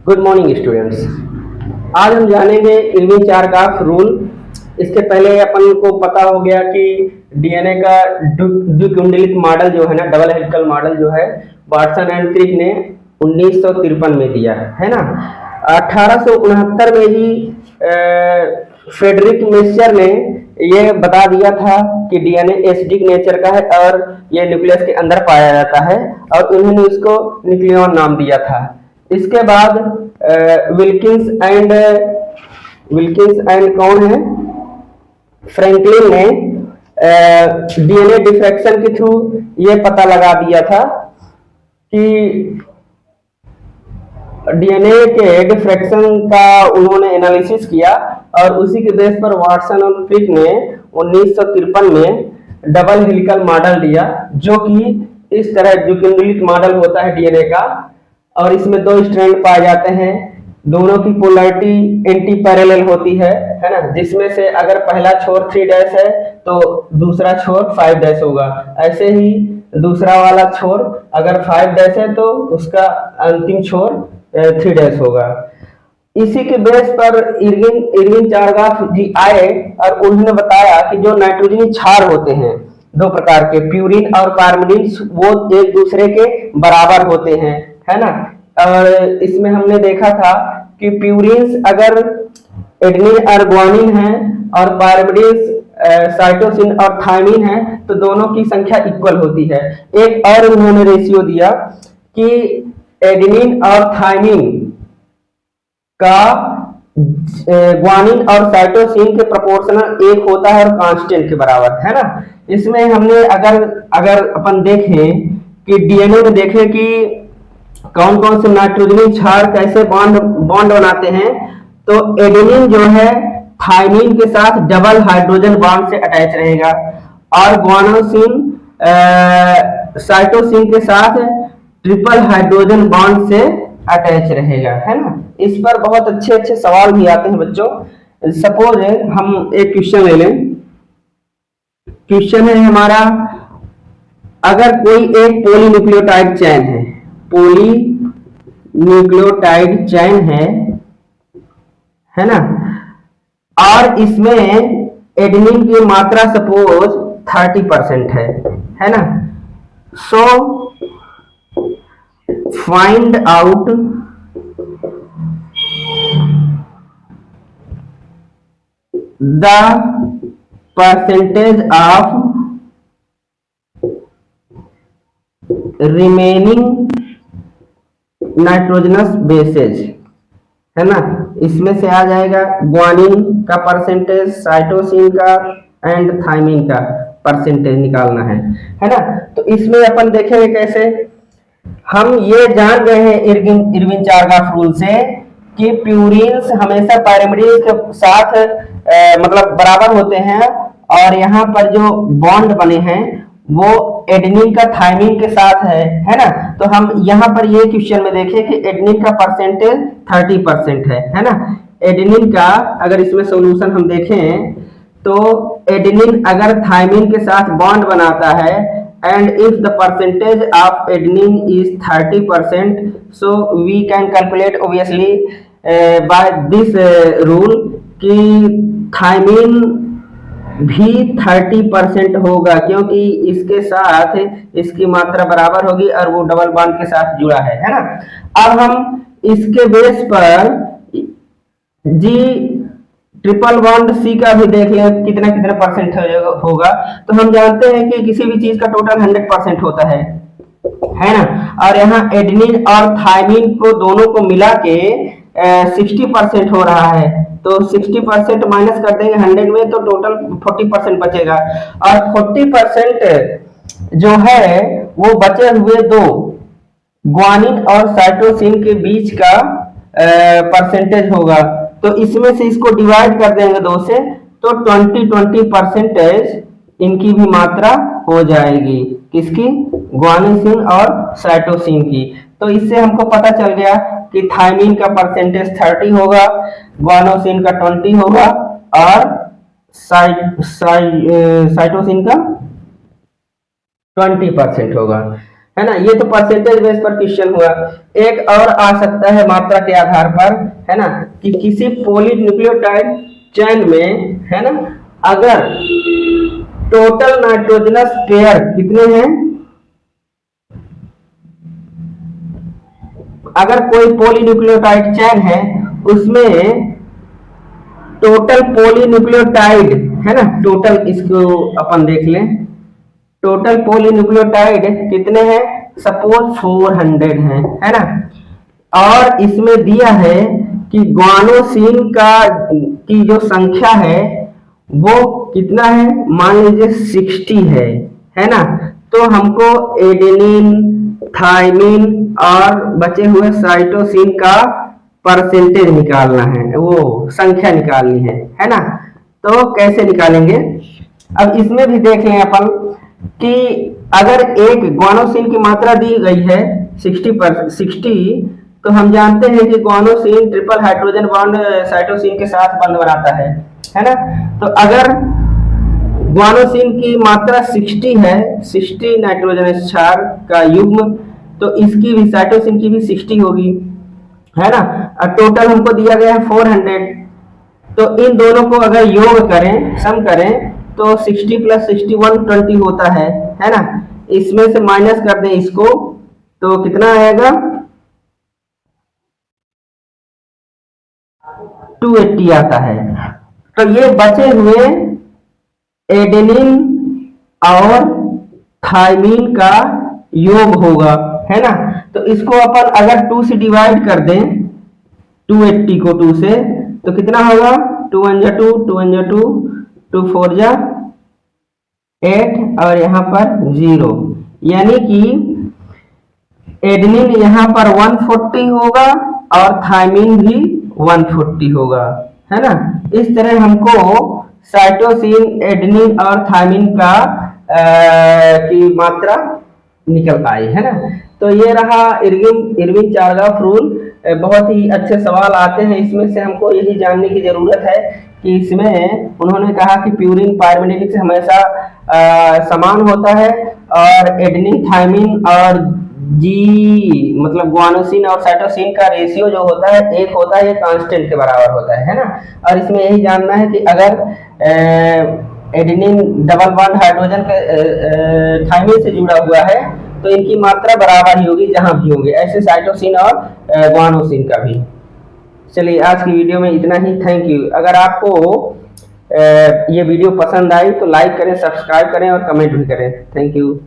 Good morning students. आज हम जानेंगे इरविन चारगाफ रूल। इसके पहले अपन को पता हो गया कि डीएनए का द्विकुंडलित मॉडल जो है ना, डबल हेलिकल मॉडल जो है, वाटसन एंड क्रिक ने 1953 में दिया है ना। 1869 में ही फ्रेडरिक मेस्चर ने ये बता दिया था कि डीएनए एसिडिक नेचर का है और ये न्यूक्लियस के अंदर पाया जाता है, और उन्होंने इसको न्यूक्लियन नाम दिया था। इसके बाद विल्किंस एंड कौन है, फ्रैंकलिन ने डीएनए डिफ्रैक्शन के थ्रू ये पता लगा दिया था कि डीएनए के डिफ्रैक्शन का उन्होंने एनालिसिस किया, और उसी के बेस पर वाटसन और क्रिक ने 1953 में डबल हेलिकल मॉडल दिया, जो कि इस तरह द्विकुंडलित मॉडल होता है डीएनए का, और इसमें दो स्ट्रैंड पाए जाते हैं। दोनों की पोलैरिटी एंटी पैरेलल होती है ना, जिसमें से अगर पहला छोर 3 डैश है तो दूसरा छोर 5 डैश होगा। ऐसे ही दूसरा वाला छोर अगर 5 डैश है तो उसका अंतिम छोर 3 डैश होगा। इसी के बेस पर इरविन चारगाफ जी आए और उन्होंने बताया कि जो नाइट्रोजनी क्षार होते हैं दो प्रकार के, प्यूरिन और पायरिमिडिन, वो एक दूसरे के बराबर होते हैं, है ना। और इसमें हमने देखा था कि प्यूरिन्स अगर एडेनिन और ग्वानिन है और पायरिमिडिन्स साइटोसिन और थायमिन है तो दोनों की संख्या इक्वल होती है। एक और उन्होंने रेशियो दिया कि एडेनिन और थायमिन का ग्वानिन और साइटोसिन के प्रोपोर्शनल एक होता है और कांस्टेंट के बराबर, है ना। इसमें हमने अगर अपन देखें कि डीएनए में देखें कि कौन कौन से नाइट्रोजनी क्षार कैसे बॉन्ड बनाते हैं, तो एडेनिन जो है थायमिन के साथ डबल हाइड्रोजन बॉन्ड से अटैच रहेगा, और ग्वानोसिन साइटोसिन के साथ ट्रिपल हाइड्रोजन बॉन्ड से अटैच रहेगा, है ना। इस पर बहुत अच्छे अच्छे सवाल भी आते हैं बच्चों। सपोज हम एक क्वेश्चन ले लें। क्वेश्चन है हमारा, अगर कोई एक पॉलीन्यूक्लियोटाइड चेन है, पॉलीन्यूक्लियोटाइड चेन है ना, और इसमें एडेनिन की मात्रा सपोज 30% है ना। So find out the percentage of remaining nitrogenous bases, है ना। इसमें से आ जाएगा ग्वानिन का परसेंटेज, साइटोसिन का एंड थायमिन का परसेंटेज निकालना है ना। तो इसमें अपन देखेंगे कैसे। हम ये जान गए हैं इरविन चारगाफ रूल से कि प्यूरिन्स हमेशा पायरिमिडिन्स के साथ मतलब बराबर होते हैं, और यहाँ पर जो बॉन्ड बने हैं वो एडेनिन का थायमिन के साथ है ना। तो हम यहाँ पर ये क्वेश्चन में देखें कि एडेनिन का परसेंटेज 30% है ना। एडेनिन का अगर इसमें सॉल्यूशन हम देखें तो एडेनिन अगर थायमिन के साथ बॉन्ड बनाता है and if the percentage of adenine is 30%, so we can calculate obviously by this rule कि थायमिन भी 30% होगा, क्योंकि इसके साथ इसकी मात्रा बराबर होगी और वो डबल बॉन्ड के साथ जुड़ा है ना। अब हम इसके बेस पर जी ट्रिपल बॉन्ड सी का भी देख लें कितना कितना परसेंट होगा। तो हम जानते हैं कि किसी भी चीज का टोटल 100% होता है ना। और यहाँ एडेनिन और थायमिन को दोनों को मिला के 60% हो रहा है, तो 60% माइनस कर देंगे 100 में तो टोटल 40% बचेगा, और 40% जो है वो बचे हुए दो ग्वानिन और साइटोसिन के बीच का परसेंटेज होगा। तो इसमें से इसको डिवाइड कर देंगे 2 से, तो 20% इनकी भी मात्रा हो जाएगी, किसकी, ग्वानिन और साइटोसिन की। तो इससे हमको पता चल गया कि थायमिन का परसेंटेज 30 होगा, ग्वानोसिन का 20 होगा और साइटोसिन का 20% होगा, है ना। ये तो परसेंटेज बेस पर क्वेश्चन हुआ। एक और आ सकता है मात्रा के आधार पर, है ना, कि किसी पॉलीन्यूक्लियोटाइड चेन में, है ना, अगर टोटल नाइट्रोजनस पेयर कितने हैं, अगर कोई पॉलीन्यूक्लियोटाइड चेन है उसमें टोटल पॉलीन्यूक्लियोटाइड, है ना, टोटल इसको अपन देख लें, टोटल पॉलीन्यूक्लियोटाइड कितने हैं, सपोज 400 हैं, है ना। और इसमें दिया है कि ग्वानोसिन का की जो संख्या है वो कितना है, मान लीजिए 60 है ना। तो हमको एडेनिन, थाइमिन और बचे हुए साइटोसिन का परसेंटेज निकालना है, वो संख्या निकालनी है ना। तो कैसे निकालेंगे, अब इसमें भी देख लें अपन कि अगर एक ग्वानोसिन की मात्रा दी गई है 60, तो हम जानते हैं कि guanosine triple hydrogen bond cytosine के साथ बंध बनाता है ना। तो अगर ग्वानोसिन की मात्रा 60 है, 60 नाइट्रोजन क्षार का युग्म, तो इसकी भी, साइटोसिन की भी 60 होगी, है ना। और टोटल हमको दिया गया है 400, तो इन दोनों को अगर योग करें, सम करें, तो 60 + 60 120 होता है ना। इसमें से माइनस कर दें इसको, तो कितना आएगा, 280 आता है। तो ये बचे हुए एडेनिन और थाइमिन का योग होगा, है ना। तो इसको अपन अगर 2 से डिवाइड कर दें, 280 को 2 से, तो कितना होगा, 2 1 जा 2, 2 1 जा 2, 2 4 जा 8 और यहाँ पर 0, यानी कि एडेनिन यहाँ पर 140 होगा और थाइमिन भी 140 होगा, है ना। इस तरह हमको साइटोसिन, एडेनिन और थाइमिन का की मात्रा निकल आई, है ना। तो ये रहा इरविन चारगाफ रूल। बहुत ही अच्छे सवाल आते हैं इसमें से, हमको यही जानने की जरूरत है कि इसमें उन्होंने कहा कि प्यूरिन पायरिमिडिन से हमेशा समान होता है, और एडेनिन, थाइमिन और जी मतलब ग्वानोसिन और साइटोसिन का रेशियो जो होता है, एक होता है, ये कांस्टेंट के बराबर होता है ना। और इसमें यही जानना है कि अगर एडेनिन डबल बॉन्ड हाइड्रोजन के थाइमिन से जुड़ा हुआ है तो इनकी मात्रा बराबर ही होगी जहां भी होंगे, ऐसे साइटोसिन और ग्वानोसिन का भी। चलिए आज की वीडियो में इतना ही, थैंक यू। अगर आपको ये वीडियो पसंद आई तो लाइक करें, सब्सक्राइब करें और कमेंट भी करें। Thank you.